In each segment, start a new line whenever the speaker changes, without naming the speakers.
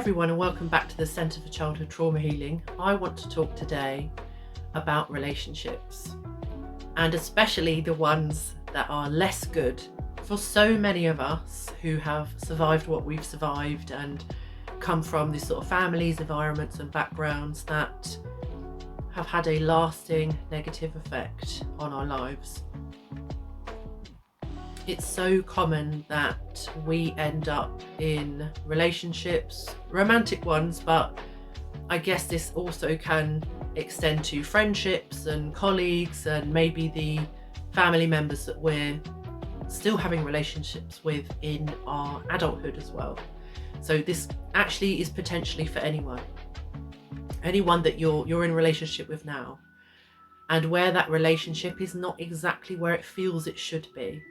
everyone, and welcome back to the Centre for Childhood Trauma Healing. I want to talk today about relationships, and especially the ones that are less good. For so many of us who have survived what we've survived and come from these sort of families, environments and backgrounds that have had a lasting negative effect on our lives. It's so common that we end up in relationships, romantic ones, but I guess this also can extend to friendships and colleagues and maybe the family members that we're still having relationships with in our adulthood as well. So this actually is potentially for anyone that you're in a relationship with now, and where that relationship is not exactly where it feels it should be.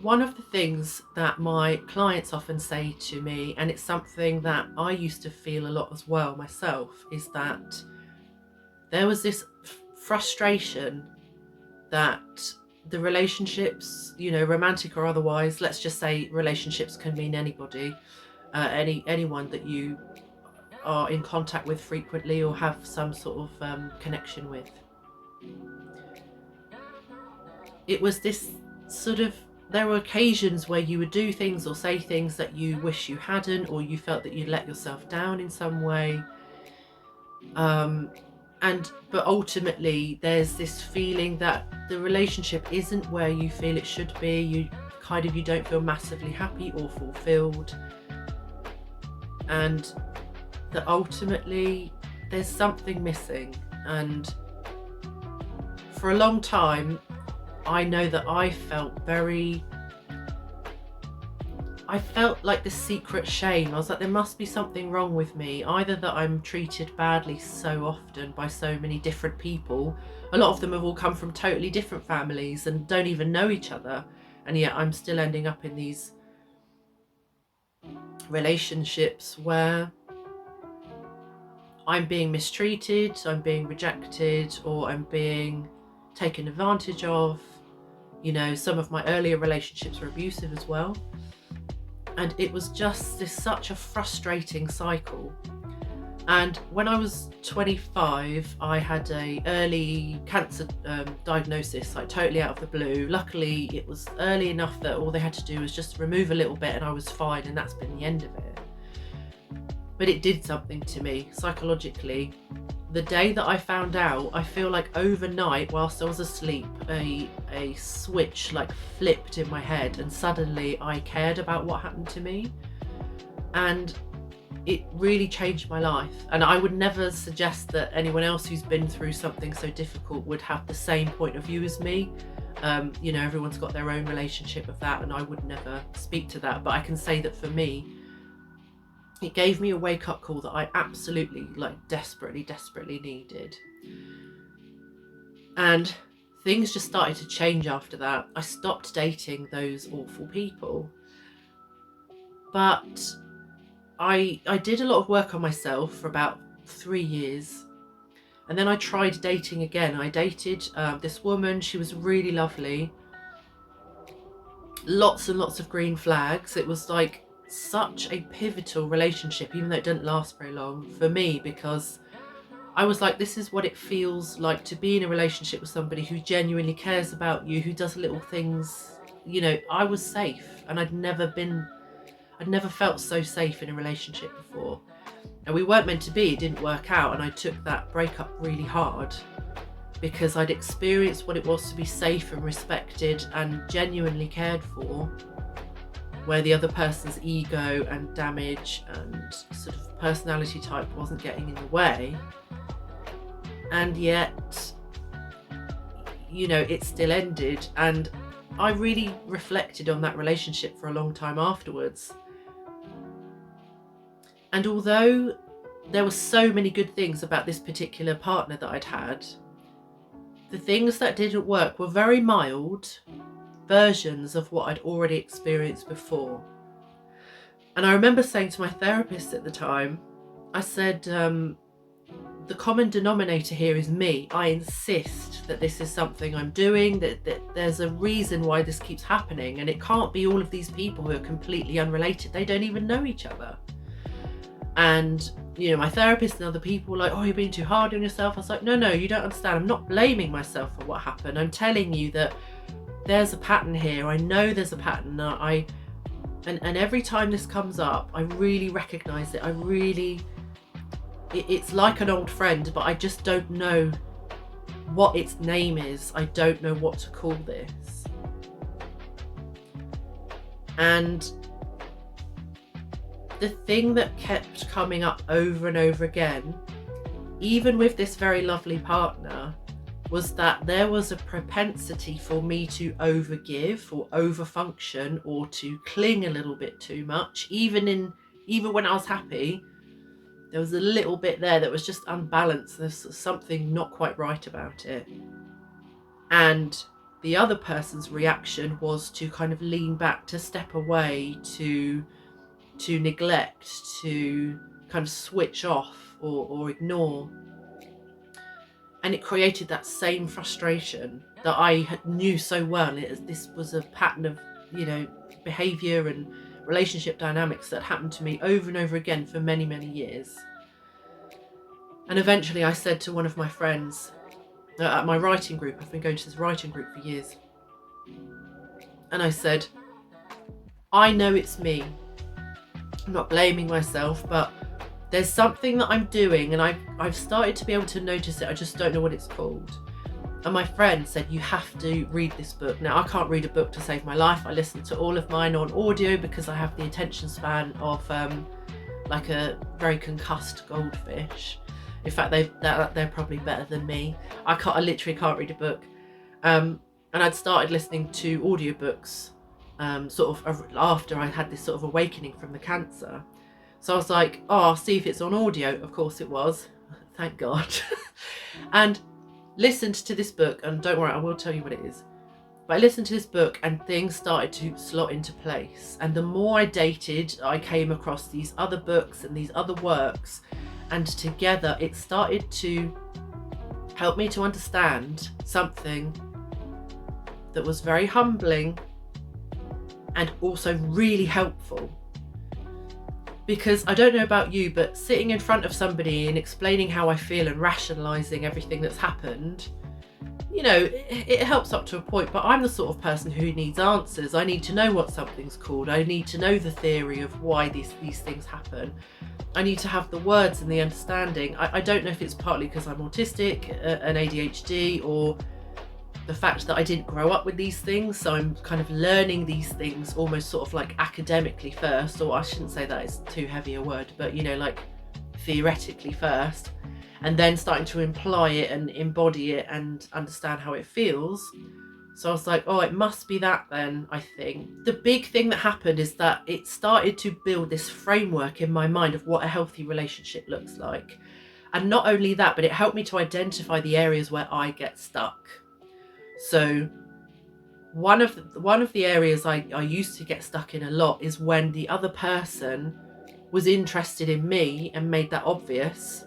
One of the things that my clients often say to me, and it's something that I used to feel a lot as well myself, is that there was this frustration that the relationships, romantic or otherwise, let's just say relationships can mean anybody, anyone that you are in contact with frequently or have some sort of connection with. It was this sort of, there were occasions where you would do things or say things that you wish you hadn't, or you felt that you'd let yourself down in some way. But ultimately there's this feeling that the relationship isn't where you feel it should be. You don't feel massively happy or fulfilled, and that ultimately there's something missing. And for a long time, I know that I felt like this secret shame. I was like, there must be something wrong with me, either that I'm treated badly so often by so many different people. A lot of them have all come from totally different families and don't even know each other, and yet I'm still ending up in these relationships where I'm being mistreated, I'm being rejected, or I'm being taken advantage of. Some of my earlier relationships were abusive as well. And it was just such a frustrating cycle. And when I was 25, I had a early cancer diagnosis, like totally out of the blue. Luckily, it was early enough that all they had to do was just remove a little bit and I was fine, and that's been the end of it. But it did something to me psychologically. The day that I found out, I feel like overnight, whilst I was asleep, a switch like flipped in my head, and suddenly I cared about what happened to me, and it really changed my life. And I would never suggest that anyone else who's been through something so difficult would have the same point of view as me. Everyone's got their own relationship with that, and I would never speak to that, but I can say that for me, it gave me a wake-up call that I absolutely, desperately needed. And things just started to change after that. I stopped dating those awful people. But I did a lot of work on myself for about 3 years. And then I tried dating again. I dated this woman. She was really lovely. Lots and lots of green flags. It was like such a pivotal relationship, even though it didn't last very long for me, because I was like, this is what it feels like to be in a relationship with somebody who genuinely cares about you, who does little things. I was safe, and I'd never felt so safe in a relationship before. And we weren't meant to be. It didn't work out, and I took that breakup really hard because I'd experienced what it was to be safe and respected and genuinely cared for, where the other person's ego and damage and sort of personality type wasn't getting in the way. And yet, it still ended. And I really reflected on that relationship for a long time afterwards. And although there were so many good things about this particular partner that I'd had, the things that didn't work were very mild versions of what I'd already experienced before. And I remember saying to my therapist at the time, I said, the common denominator here is me. I insist that this is something I'm doing, that there's a reason why this keeps happening, and it can't be all of these people who are completely unrelated. They don't even know each other. And my therapist and other people were like, oh, you're being too hard on yourself. I was like, no, you don't understand. I'm not blaming myself for what happened. I'm telling you that there's a pattern here. I know there's a pattern. And every time this comes up, I really recognize it. It's like an old friend, but I just don't know what its name is. I don't know what to call this. And the thing that kept coming up over and over again, even with this very lovely partner, was that there was a propensity for me to overgive or overfunction or to cling a little bit too much. Even when I was happy, there was a little bit there that was just unbalanced. There's something not quite right about it. And the other person's reaction was to kind of lean back, to step away, to neglect, to kind of switch off or ignore. And it created that same frustration that I knew so well. This was a pattern of, behavior and relationship dynamics that happened to me over and over again for many, many years. And eventually I said to one of my friends at my writing group, I've been going to this writing group for years, and I said, I know it's me. I'm not blaming myself, but there's something that I'm doing and I've started to be able to notice it. I just don't know what it's called. And my friend said, you have to read this book. Now, I can't read a book to save my life. I listen to all of mine on audio because I have the attention span of like a very concussed goldfish. In fact, they're probably better than me. I literally can't read a book. And I'd started listening to audiobooks sort of after I had this sort of awakening from the cancer. So I was like, oh, I'll see if it's on audio. Of course it was. Thank God. And listened to this book, and don't worry, I will tell you what it is. But I listened to this book and things started to slot into place. And the more I dated, I came across these other books and these other works. And together it started to help me to understand something that was very humbling and also really helpful. Because I don't know about you, but sitting in front of somebody and explaining how I feel and rationalizing everything that's happened, it helps up to a point, but I'm the sort of person who needs answers. I need to know what something's called. I need to know the theory of why these things happen. I need to have the words and the understanding. I don't know if it's partly because I'm autistic, an ADHD, or the fact that I didn't grow up with these things, so I'm kind of learning these things almost sort of like academically first, or I shouldn't say that, it's too heavy a word, but like theoretically first, and then starting to imply it and embody it and understand how it feels. So I was like, oh, it must be that then, I think. The big thing that happened is that it started to build this framework in my mind of what a healthy relationship looks like. And not only that, but it helped me to identify the areas where I get stuck. So one of the areas I used to get stuck in a lot is when the other person was interested in me and made that obvious.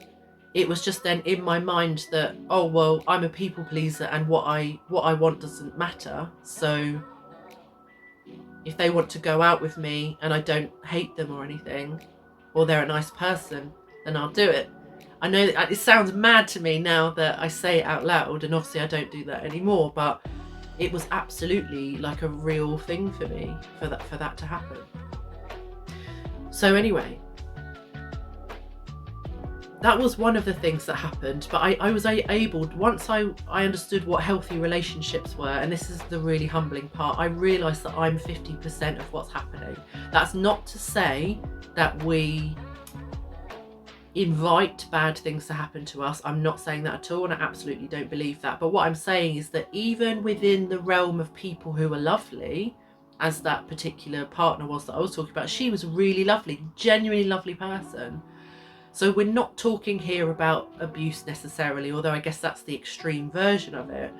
It was just then in my mind that, oh, well, I'm a people pleaser and what I want doesn't matter. So if they want to go out with me and I don't hate them or anything, or they're a nice person, then I'll do it. I know that it sounds mad to me now that I say it out loud, and obviously I don't do that anymore, but it was absolutely like a real thing for me for that to happen. So anyway, that was one of the things that happened, but I was able, once I understood what healthy relationships were, and this is the really humbling part, I realised that I'm 50% of what's happening. That's not to say that we invite bad things to happen to us. I'm not saying that at all, and I absolutely don't believe that. But what I'm saying is that even within the realm of people who are lovely, as that particular partner was that I was talking about, she was really lovely, genuinely lovely person. So we're not talking here about abuse necessarily, although I guess that's the extreme version of it.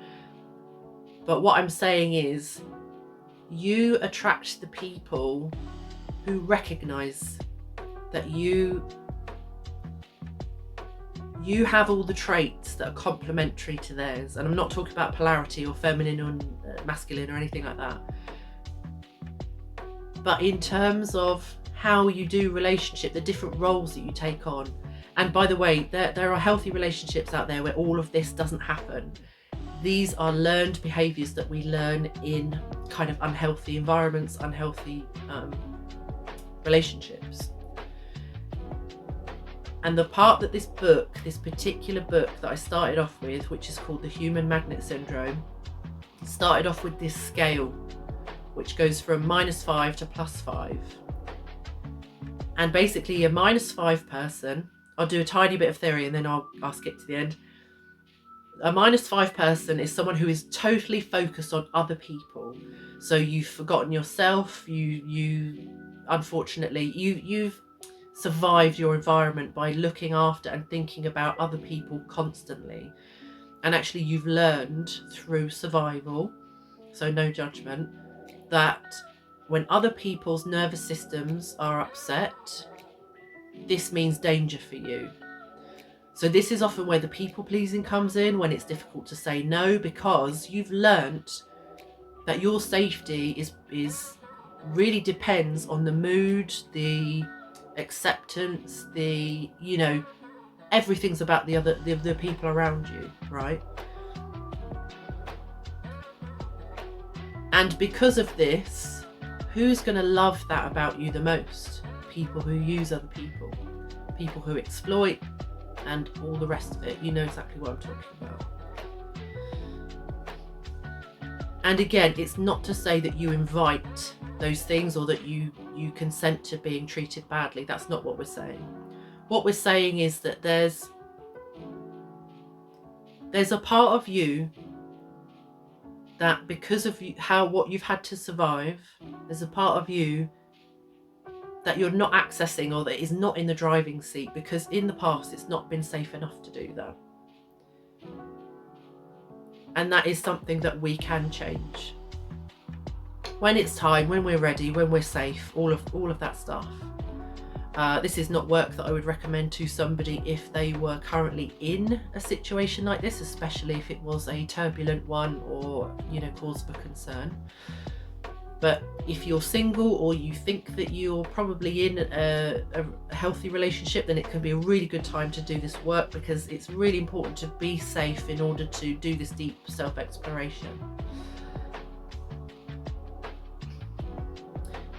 But what I'm saying is you attract the people who recognise that you have all the traits that are complementary to theirs. And I'm not talking about polarity or feminine or masculine or anything like that. But in terms of how you do relationship, the different roles that you take on. And by the way, there are healthy relationships out there where all of this doesn't happen. These are learned behaviors that we learn in kind of unhealthy environments, unhealthy relationships. And the part that this particular book that I started off with, which is called The Human Magnet Syndrome, started off with this scale, which goes from -5 to +5. And basically a -5 person, I'll do a tiny bit of theory and then I'll skip to the end. A -5 person is someone who is totally focused on other people. So you've forgotten yourself. You unfortunately, you've survived your environment by looking after and thinking about other people constantly. And actually you've learned through survival, so no judgment, that when other people's nervous systems are upset, this means danger for you. So this is often where the people pleasing comes in, when it's difficult to say no, because you've learnt that your safety is really depends on the mood, the acceptance, the, you know, everything's about the people around you, right? And because of this, who's going to love that about you the most? People who use other people, people who exploit, and all the rest of it. You know exactly what I'm talking about. And again, it's not to say that you invite those things or that you consent to being treated badly. That's not what we're saying. What we're saying is that there's a part of you that, because of what you've had to survive, there's a part of you that you're not accessing, or that is not in the driving seat, because in the past it's not been safe enough to do that. And that is something that we can change when it's time, when we're ready, when we're safe, all of that stuff. This is not work that I would recommend to somebody if they were currently in a situation like this, especially if it was a turbulent one or, you know, cause for concern. But if you're single, or you think that you're probably in a healthy relationship, then it can be a really good time to do this work, because it's really important to be safe in order to do this deep self-exploration.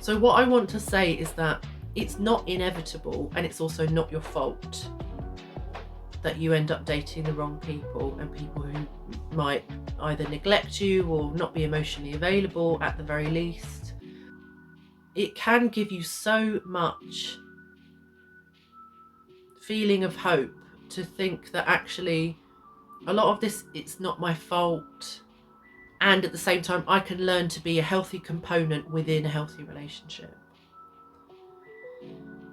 So what I want to say is that it's not inevitable, and it's also not your fault that you end up dating the wrong people, and people who might either neglect you or not be emotionally available at the very least. It can give you so much feeling of hope to think that actually a lot of this, it's not my fault, and at the same time I can learn to be a healthy component within a healthy relationship.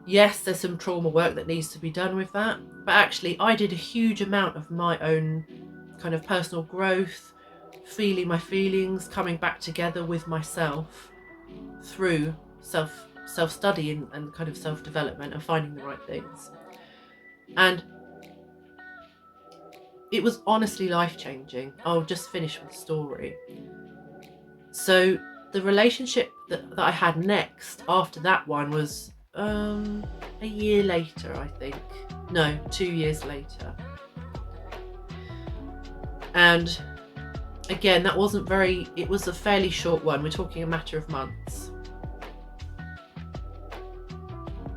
Yes, there's some trauma work that needs to be done with that, but actually I did a huge amount of my own kind of personal growth, feeling my feelings, coming back together with myself through self-study and kind of self-development and finding the right things. And it was honestly life-changing. I'll just finish with the story. So the relationship that I had next after that one was a year later, I think. No, 2 years later. And again, it was a fairly short one. We're talking a matter of months.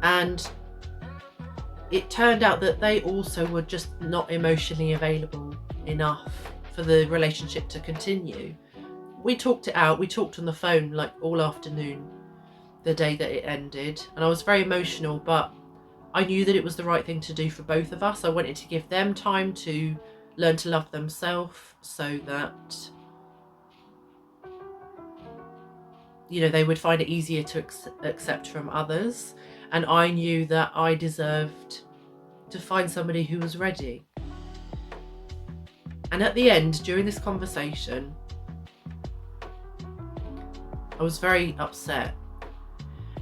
And it turned out that they also were just not emotionally available enough for the relationship to continue. We talked it out. We talked on the phone like all afternoon the day that it ended, and I was very emotional, but I knew that it was the right thing to do for both of us. I wanted to give them time to learn to love themselves, so that, you know, they would find it easier to accept from others. And I knew that I deserved to find somebody who was ready. And at the end, during this conversation, I was very upset.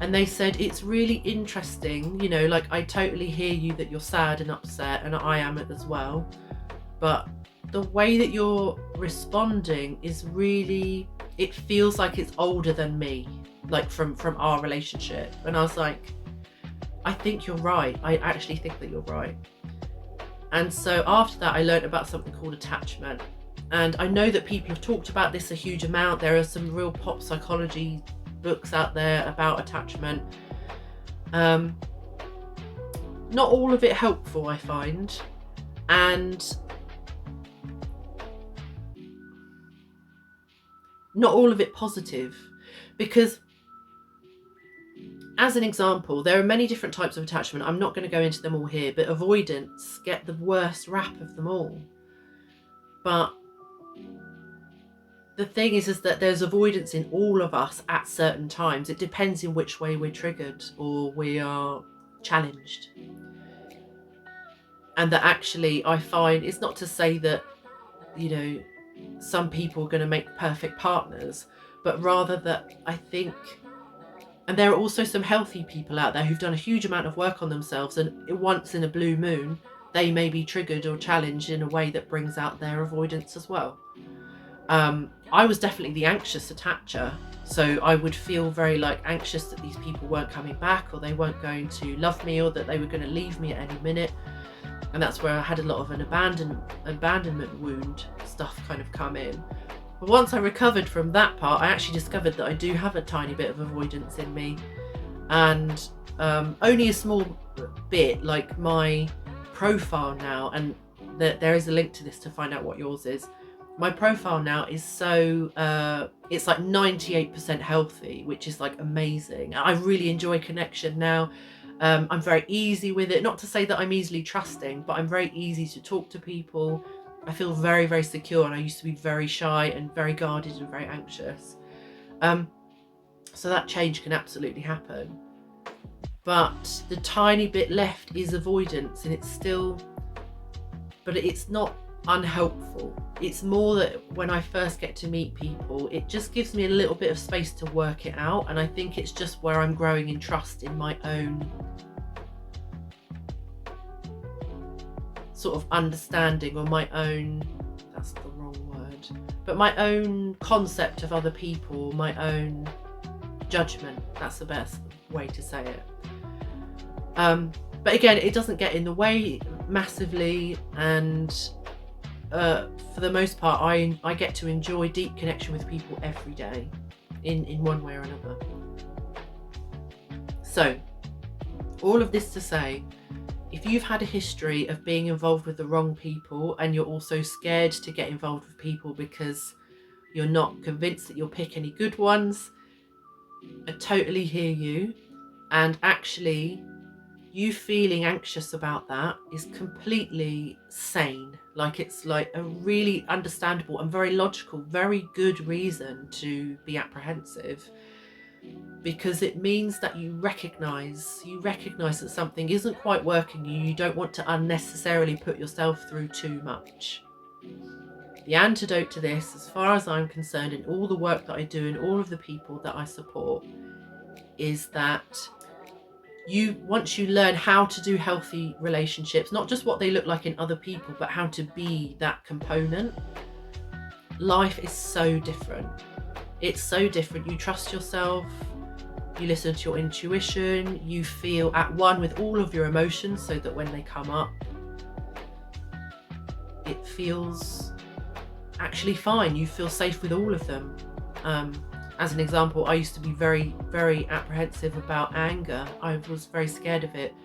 And they said, it's really interesting, you know, like, I totally hear you that you're sad and upset, and I am as well. But the way that you're responding is really, it feels like it's older than me. like from our relationship. And I was like, I think you're right. I actually think that you're right. And so after that, I learned about something called attachment. And I know that people have talked about this a huge amount. There are some real pop psychology books out there about attachment. Not all of it helpful, I find. And not all of it positive. Because, as an example, there are many different types of attachment. I'm not going to go into them all here, but avoidance get the worst rap of them all. But the thing is that there's avoidance in all of us at certain times. It depends in which way we're triggered or we are challenged. And that actually, I find, it's not to say that, you know, some people are going to make perfect partners, but rather that I think, and there are also some healthy people out there who've done a huge amount of work on themselves, and once in a blue moon, they may be triggered or challenged in a way that brings out their avoidance as well. I was definitely the anxious attacher, so I would feel very anxious that these people weren't coming back, or they weren't going to love me, or that they were going to leave me at any minute. And that's where I had a lot of an abandonment wound stuff kind of come in. But once I recovered from that part, I actually discovered that I do have a tiny bit of avoidance in me, and only a small bit. Like my profile now, and there is a link to this to find out what yours is. My profile now is so it's 98% healthy, which is amazing. I really enjoy connection now. I'm very easy with it. Not to say that I'm easily trusting, but I'm very easy to talk to people. I feel very, very secure, and I used to be very shy and very guarded and very anxious. So that change can absolutely happen. But the tiny bit left is avoidance, and it's still, but it's not unhelpful. It's more that when I first get to meet people, it just gives me a little bit of space to work it out, and I think it's just where I'm growing in trust in my own sort of understanding, or my own, that's the wrong word, but my own concept of other people, my own judgment. That's the best way to say it. But again, it doesn't get in the way massively, and for the most part, I get to enjoy deep connection with people every day in one way or another. So all of this to say, if you've had a history of being involved with the wrong people, and you're also scared to get involved with people because you're not convinced that you'll pick any good ones, I totally hear you. And actually, you feeling anxious about that is completely sane. It's a really understandable and very logical, very good reason to be apprehensive, because it means that you recognize that something isn't quite working. You don't want to unnecessarily put yourself through too much. The antidote to this, as far as I'm concerned, in all the work that I do and all of the people that I support, is that once you learn how to do healthy relationships, not just what they look like in other people, but how to be that component, life is so different. It's so different. You trust yourself, you listen to your intuition, you feel at one with all of your emotions, so that when they come up, it feels actually fine. You feel safe with all of them. As an example, I used to be very, very apprehensive about anger. I was very scared of it,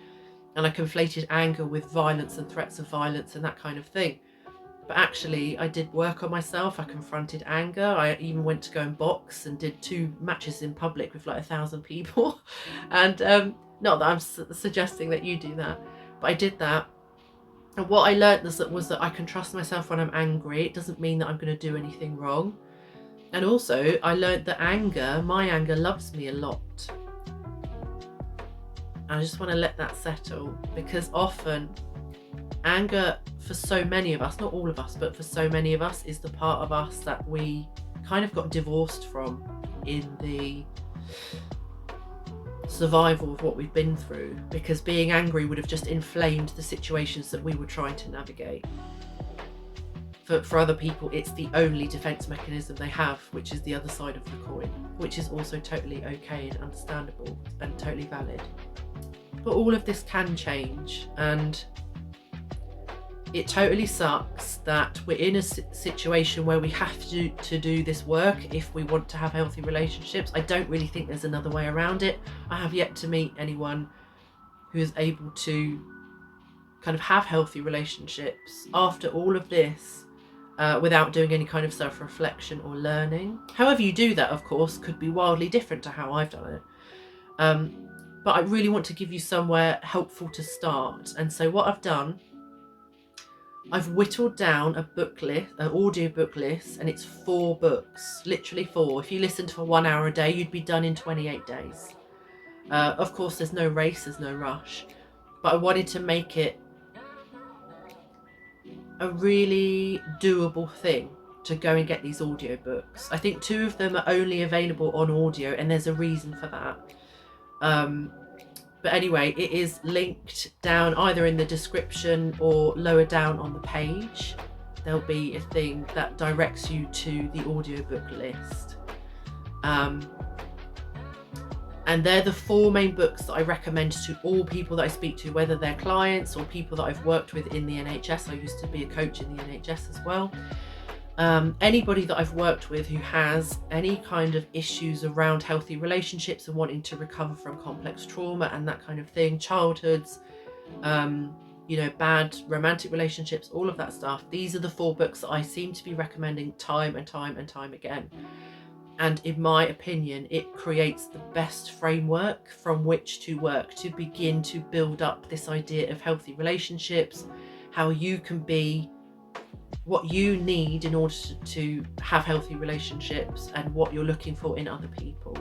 and I conflated anger with violence and threats of violence and that kind of thing. But actually, I did work on myself. I confronted anger. I even went to go and box and did 2 matches in public with 1,000 people. And not that I'm suggesting that you do that, but I did that. And what I learned was that I can trust myself when I'm angry. It doesn't mean that I'm going to do anything wrong. And also, I learned that my anger loves me a lot. And I just want to let that settle, because often anger, for so many of us, not all of us, but for so many of us, is the part of us that we kind of got divorced from in the survival of what we've been through, because being angry would have just inflamed the situations that we were trying to navigate. for other people, it's the only defense mechanism they have, which is the other side of the coin, which is also totally okay and understandable and totally valid. But all of this can change, and it totally sucks that we're in a situation where we have to do this work if we want to have healthy relationships. I don't really think there's another way around it. I have yet to meet anyone who is able to kind of have healthy relationships after all of this without doing any kind of self-reflection or learning. However you do that, of course, could be wildly different to how I've done it. But I really want to give you somewhere helpful to start. And so what I've done, I've whittled down a book list, an audio book list, and it's 4 books, literally 4. If you listened for 1 hour a day, you'd be done in 28 days. Of course, there's no race, there's no rush, but I wanted to make it a really doable thing to go and get these audiobooks. I think 2 of them are only available on audio, and there's a reason for that. But anyway, it is linked down either in the description or lower down on the page. There'll be a thing that directs you to the audiobook list. And they're the 4 main books that I recommend to all people that I speak to, whether they're clients or people that I've worked with in the NHS. I used to be a coach in the NHS as well. Anybody that I've worked with who has any kind of issues around healthy relationships and wanting to recover from complex trauma and that kind of thing, childhoods, bad romantic relationships, all of that stuff. These are the 4 books that I seem to be recommending time and time and time again. And in my opinion, it creates the best framework from which to work to begin to build up this idea of healthy relationships, how you can be what you need in order to have healthy relationships, and what you're looking for in other people.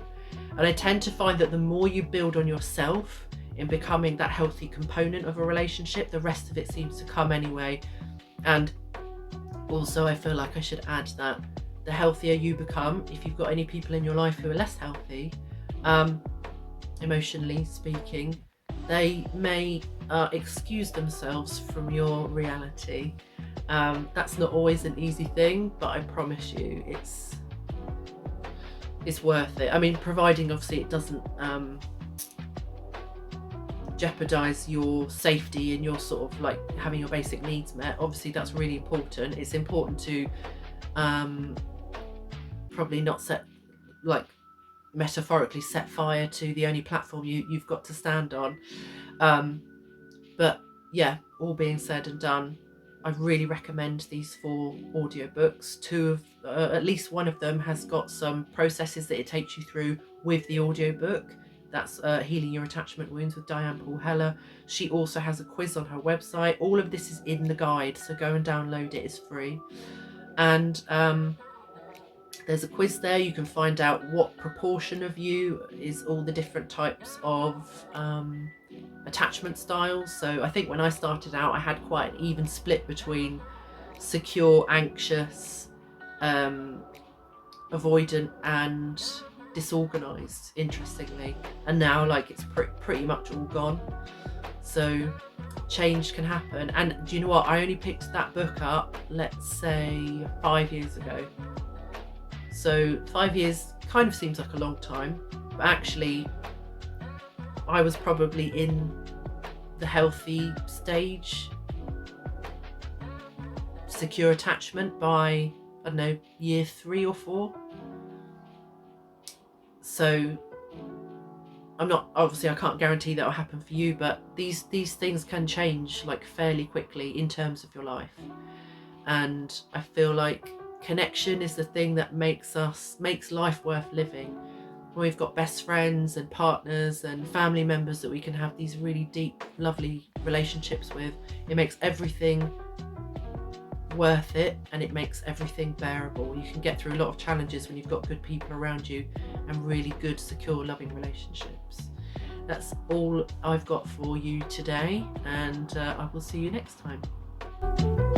And I tend to find that the more you build on yourself in becoming that healthy component of a relationship, the rest of it seems to come anyway. And also, I feel like I should add that the healthier you become, if you've got any people in your life who are less healthy, emotionally speaking, they may excuse themselves from your reality. That's not always an easy thing, but I promise you it's worth it. I mean, providing obviously it doesn't jeopardize your safety and your sort of like having your basic needs met. Obviously that's really important. It's important to probably not metaphorically set fire to the only platform you've got to stand on. But yeah, all being said and done, I really recommend these 4 audiobooks. 2 of at least one of them has got some processes that it takes you through with the audiobook. That's Healing Your Attachment Wounds with Diane Paul Heller. She also has a quiz on her website. All of this is in the guide, so go and download it. It's free. And there's a quiz there. You can find out what proportion of you is all the different types of attachment styles. So I think when I started out, I had quite an even split between secure, anxious, avoidant, and disorganized, interestingly. And now it's pretty much all gone. So change can happen. And do you know what? I only picked that book up, let's say 5 years ago. So 5 years kind of seems like a long time, but actually I was probably in the healthy stage, secure attachment, by, I don't know, year 3 or 4. So I can't guarantee that will happen for you, but these things can change fairly quickly in terms of your life. And I feel like connection is the thing that makes life worth living. When we've got best friends and partners and family members that we can have these really deep, lovely relationships with, it makes everything worth it, and it makes everything bearable. You can get through a lot of challenges when you've got good people around you and really good, secure, loving relationships. That's all I've got for you today, and I will see you next time.